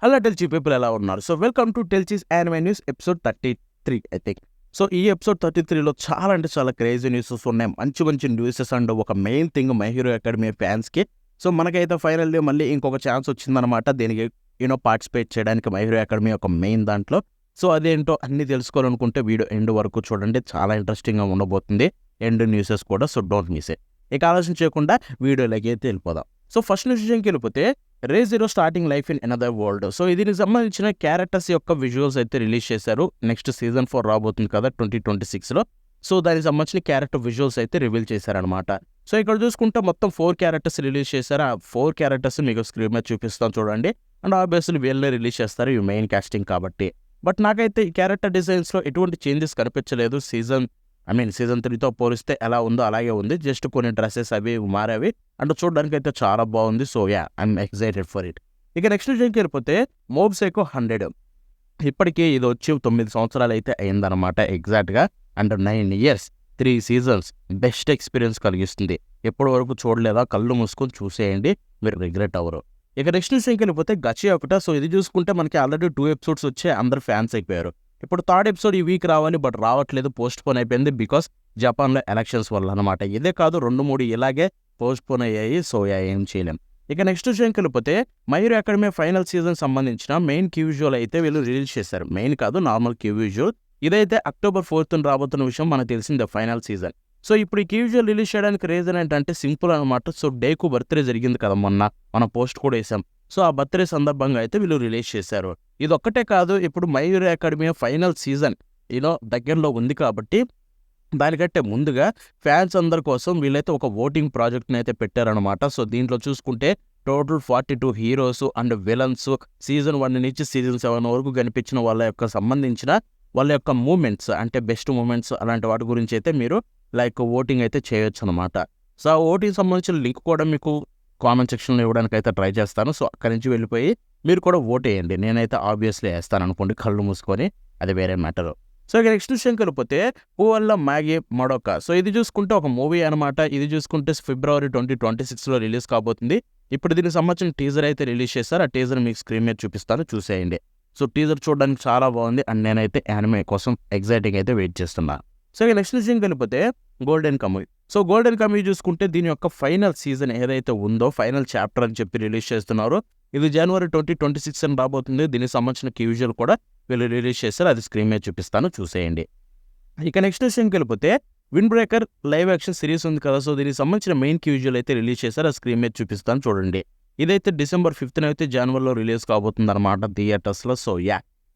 Hello టెల్చీ people ఎలా ఉన్నారు? So welcome to టెల్చీస్ anime news episode 33 I think. So ఈ ఎపిసోడ్ 33లో చాలా అంటే చాలా క్రేజీ న్యూసెస్ ఉన్నాయి. మంచి మంచి న్యూసెస్ అండ్ ఒక main thing my hero academy ఫ్యాన్స్కి. సో మనకైతే ఫైనల్లీ మళ్ళీ ఇంకొక ఛాన్స్ వచ్చిందనమాట దీనికి పార్టిసిపేట్ చేయడానికి మై హీరో అకాడమీ ఒక మెయిన్ దాంట్లో. సో అదేంటో అన్నీ తెలుసుకోవాలనుకుంటే వీడియో ఎండ్ వరకు చూడండి, చాలా ఇంట్రెస్టింగ్గా ఉండబోతుంది ఎండ్ న్యూసెస్ కూడా. So don't miss it. ఇక ఆలోచన చేయకుండా వీడియోలోకి అయితే వెళ్ళిపోదాం. సో ఫస్ట్ విషయంకి వెళ్ళిపోతే Re:Zero starting life in another world. So దీనికి సంబంధించిన క్యారెక్టర్స్ యొక్క విజువల్స్ అయితే రిలీజ్ చేశారు. నెక్స్ట్ సీజన్ 4 రాబోతుంది కదా 2026లో. సో దానికి సంబంధించిన క్యారెక్టర్ విజువల్స్ అయితే రివీల్ చేశారనమాట. సో ఇక్కడ చూసుకుంటే మొత్తం 4 క్యారెక్టర్స్ రిలీజ్ చేశారు. ఆ 4 క్యారెక్టర్స్ మీకు స్క్రీన్ మీద చూపిస్తాను చూడండి. అండ్ ఆబ్వియస్లీ వీళ్ళే రిలీజ్ చేస్తారు, ఈ మెయిన్ కాస్టింగ్ కాబట్టి. బట్ నాకైతే ఈ క్యారెక్టర్ డిజైన్స్లో ఎటువంటి చేంజెస్ కనిపించలేదు. సీజన్ 3తో పోలిస్తే ఎలా ఉందో అలాగే ఉంది. జస్ట్ కొన్ని డ్రెస్సెస్ అవి మారేవి అండ్ చూడడానికి అయితే చాలా బాగుంది. So I'm excited for it. ఇక నెక్స్ట్ విషయంకి వెళ్ళిపోతే మోబ్ సైకో 100 ఇప్పటికీ ఇది వచ్చి 9 సంవత్సరాలు అయితే అయిందనమాట ఎగ్జాక్ట్గా. And 9 years 3 seasons best experience కలిగిస్తుంది. ఎప్పటి వరకు చూడలేదా కళ్ళు మూసుకొని చూసేయండి, మీరు రిగ్రెట్ అవ్వరు. ఇక నెక్స్ట్ విషయంకి వెళ్ళిపోతే గచి ఒకట. సో ఇది చూసుకుంటే మనకి ఆల్రెడీ 2 episodes వచ్చి అందరు ఫ్యాన్స్ అయిపోయారు. ఇప్పుడు 3rd episode ఈ వీక్ రావాలి, బట్ రావట్లేదు, పోస్ట్ పోన్ అయిపోయింది బికాస్ జపాన్లో ఎలక్షన్స్ వల్ల అనమాట. ఇదే కాదు 2-3 ఇలాగే పోస్ట్ పోన్ అయ్యాయి. సో ఏం చేయలేం. ఇక నెక్స్ట్ విషయంకి వెళ్ళిపోతే my hero academy final season సంబంధించిన మెయిన్ క్యూ విజువల్ అయితే వీళ్ళు రిలీజ్ చేశారు. మెయిన్ కాదు, నార్మల్ క్యూ విజువల్. ఇదైతే October 4th రాబోతున్న విషయం మనకు తెలిసిందే ఫైనల్ సీజన్. సో ఇప్పుడు ఈ క్యూ విజువల్ రిలీజ్ చేయడానికి రీజన్ ఏంటంటే సింపుల్ అనమాట. సో డేకు బర్త్డే జరిగింది కదా మొన్న, మనం పోస్ట్ కూడా వేసాం. సో ఆ బర్త్డే సందర్భంగా అయితే వీళ్ళు రిలీజ్ చేశారు. ఇది ఒక్కటే కాదు, ఇప్పుడు my hero academy final season దగ్గరలో ఉంది కాబట్టి దానికంటే ముందుగా ఫ్యాన్స్ అందరి కోసం వీళ్ళైతే ఒక ఓటింగ్ ప్రాజెక్ట్ని అయితే పెట్టారనమాట. సో దీంట్లో చూసుకుంటే total 42 heroes and villains season 1 నుంచి సీజన్ 7 వరకు కనిపించిన వాళ్ళ యొక్క సంబంధించిన వాళ్ళ యొక్క మూమెంట్స్, అంటే బెస్ట్ మూమెంట్స్ అలాంటి వాటి గురించి అయితే మీరు ఓటింగ్ అయితే చేయొచ్చు అనమాట. సో ఆ ఓటింగ్ సంబంధించిన లింక్ కూడా మీకు కామెంట్ సెక్షన్లో ఇవ్వడానికి అయితే ట్రై చేస్తాను. సో అక్కడి నుంచి వెళ్ళిపోయి మీరు కూడా ఓట్ వేయండి. నేనైతే ఆబ్వియస్లీ వేస్తాను అనుకోండి, కళ్ళు మూసుకొని, అది వేరే మ్యాటర్. సో ఇక నెక్స్ట్ విషయం కలిపితే పూవల్ల మ్యాగీ మడోకా. సో ఇది చూసుకుంటే ఒక మూవీ అనమాట. ఇది చూసుకుంటే February 2026లో రిలీజ్ కాబోతుంది. ఇప్పుడు దీనికి సంబంధించిన టీజర్ అయితే రిలీజ్ చేశారు. ఆ టీజర్ మీకు స్క్రీన్ మీద చూపిస్తాను, చూసేయండి. సో టీజర్ చూడడానికి చాలా బాగుంది అండ్ నేనైతే యానిమే కోసం ఎగ్జైటింగ్ అయితే వెయిట్ చేస్తున్నాను. సో ఇక నెక్స్ట్ విషయం కలిపితే గోల్డెన్ కముయ్. సో గోల్డెన్ కముయ్ చూసుకుంటే దీని యొక్క ఫైనల్ సీజన్ ఏదైతే ఉందో ఫైనల్ చాప్టర్ అని చెప్పి రిలీజ్ చేస్తున్నారు. ఇది January 2026 రాబోతుంది. దీనికి సంబంధించిన క్యూజువల్ కూడా వీళ్ళు రిలీజ్ చేస్తారు, అది స్క్రీన్ మీద చూపిస్తాను, చూసేయండి. ఇక నెక్స్ట్ విషయంకి వెళ్ళిపోతే wind breaker live action series ఉంది కదా. సో దీనికి సంబంధించిన మెయిన్ క్యూజువల్ అయితే రిలీజ్ చేశారు, అది స్క్రీన్ మీద చూపిస్తాను చూడండి. ఇదైతే December 5th అయితే Januaryలో రిలీజ్ కాబోతుంది అనమాట థియేటర్స్లో. సో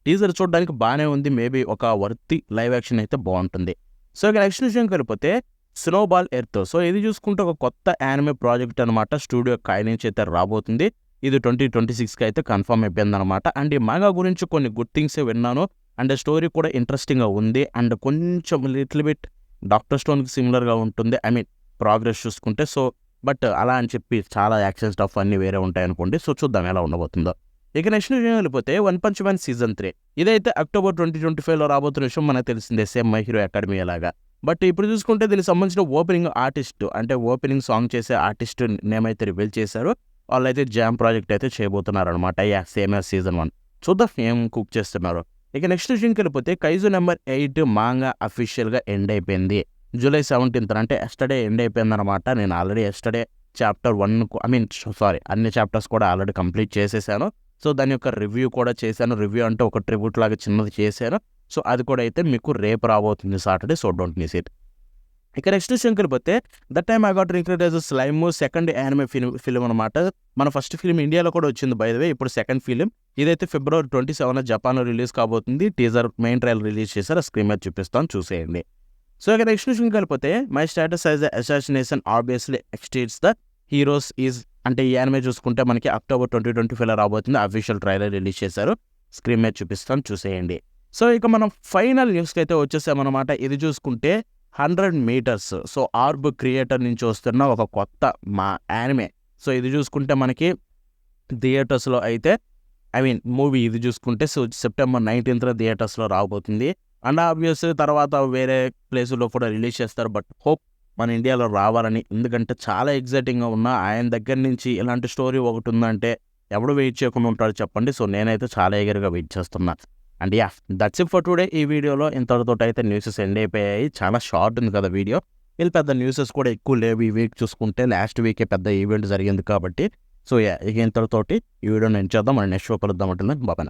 టీజర్ చూడడానికి బాగానే ఉంది. మేబీ ఒక వర్తి లైవ్ యాక్షన్ అయితే బాగుంటుంది. సో ఇక నెక్స్ట్ విషయంకి వెళ్ళిపోతే స్నోబాల్ ఎర్త్. సో ఇది చూసుకుంటే ఒక కొత్త యానిమే ప్రాజెక్ట్ అనమాట. స్టూడియో కాయ్ నుంచి అయితే రాబోతుంది. ఇది 2026కి అయితే కన్ఫర్మ్ అయిపోయింది అనమాట. అండ్ ఈ మాగా గురించి కొన్ని గుడ్ థింగ్సే విన్నాను అండ్ స్టోరీ కూడా ఇంట్రెస్టింగ్గా ఉంది అండ్ కొంచెం లిటిల్ బిట్ డాక్టర్ స్టోన్కి సిమిలర్గా ఉంటుంది. ప్రోగ్రెస్ చూసుకుంటే. సో బట్ అలా అని చెప్పి చాలా యాక్షన్ స్టఫ్ అన్నీ వేరే ఉంటాయి అనుకోండి. సో చూద్దాం ఎలా ఉండబోతుందో. ఇక నెక్స్ట్ విషయం వెళ్ళిపోతే వన్ పంచ్ మ్యాన్ సీజన్ 3 ఇదైతే October 2025లో రాబోతున్న విషయం మనకు తెలిసిందే, సేమ్ మై హీరో అకాడమీ అలాగా. బట్ ఇప్పుడు చూసుకుంటే దీనికి సంబంధించిన ఓపెనింగ్ ఆర్టిస్ట్, అంటే ఓపెనింగ్ సాంగ్ చేసే ఆర్టిస్ట్ నేమ్ అయితే రివీల్ చేశారు. వాళ్ళైతే జామ్ ప్రాజెక్ట్ అయితే చేయబోతున్నారు అనమాట. Same as season 1. చూద్దాం ఏం కుక్ చేస్తున్నారు. ఇక నెక్స్ట్ విషయంకి వెళ్ళిపోతే కైజు నెంబర్ 8 మాంగా అఫీషియల్గా ఎండ్ అయిపోయింది. July 17th అంటే ఎస్టర్డే ఎండ్ అయిపోయింది అనమాట. నేను ఆల్రెడీ ఎస్టర్డే చాప్టర్ 1 అన్ని చాప్టర్స్ కూడా ఆల్రెడీ కంప్లీట్ చేసేసాను. సో దాని యొక్క రివ్యూ కూడా చేశాను. రివ్యూ అంటే ఒక ట్రిబ్యూట్ లాగా చిన్నది చేశాను. సో అది కూడా అయితే మీకు రేపు రాబోతుంది Saturday. So don't miss it. ఇక నెక్స్ట్ విషయం కలిపితే the time I got recruited as slime second anime film అనమాట. మన ఫస్ట్ ఫిలిం ఇండియాలో కూడా వచ్చింది బై ద వే. ఇప్పుడు సెకండ్ ఫిలిం ఇదైతే February 27 జపాన్లో రిలీజ్ కాబోతుంది. టీజర్ మెయిన్ ట్రయల్ రిలీజ్ చేశారు, స్క్రీన్ మీద చూపిస్తాను, చూసేయండి. సో ఇక నెక్స్ట్ విషయం కలిపితే my status as assassination obviously exceeds the heroes is, అంటే ఈ యానిమే చూసుకుంటే మనకి October 2025లో రాబోతుంది. అఫీషియల్ ట్రైలర్ రిలీజ్ చేశారు, స్క్రీన్ మీద చూపిస్తాను, చూసేయండి. సో ఇక మనం ఫైనల్ న్యూస్కి అయితే వచ్చేసామన్నమాట. ఇది చూసుకుంటే 100 meters. సో ఆర్బ్ క్రియేటర్ నుంచి వస్తున్న ఒక కొత్త యానిమే. సో ఇది చూసుకుంటే మనకి థియేటర్స్లో అయితే మూవీ ఇది చూసుకుంటే సో September 19th థియేటర్స్లో రాబోతుంది. అండ్ ఆబ్వియస్లీ తర్వాత వేరే ప్లేసుల్లో కూడా రిలీజ్ చేస్తారు. బట్ హోప్ మన ఇండియాలో రావాలని, ఎందుకంటే చాలా ఎగ్జైటింగ్గా ఉన్నా. ఆయన దగ్గర నుంచి ఇలాంటి స్టోరీ ఒకటి ఉందంటే ఎవడు వెయిట్ చేయకుండా ఉంటాడు చెప్పండి. సో నేనైతే చాలా ఎగర్గా వెయిట్ చేస్తున్నా. And yeah, that's it for today. ఈ వీడియోలో ఇంతటితో అయితే న్యూసెస్ ఎండ్ అయిపోయాయి. చాలా షార్ట్ ఉంది కదా వీడియో. వీళ్ళు పెద్ద న్యూసెస్ కూడా ఎక్కువ లేవు ఈ వీక్ చూసుకుంటే. లాస్ట్ వీకే పెద్ద ఈవెంట్ జరిగింది కాబట్టి. సో యా, ఇక ఇంతటితోటి ఈ వీడియోని ఎండ్ చేద్దాం. మనం నెక్స్ట్ షో కలుద్దాం అంటున్నాను. బాబాయ్.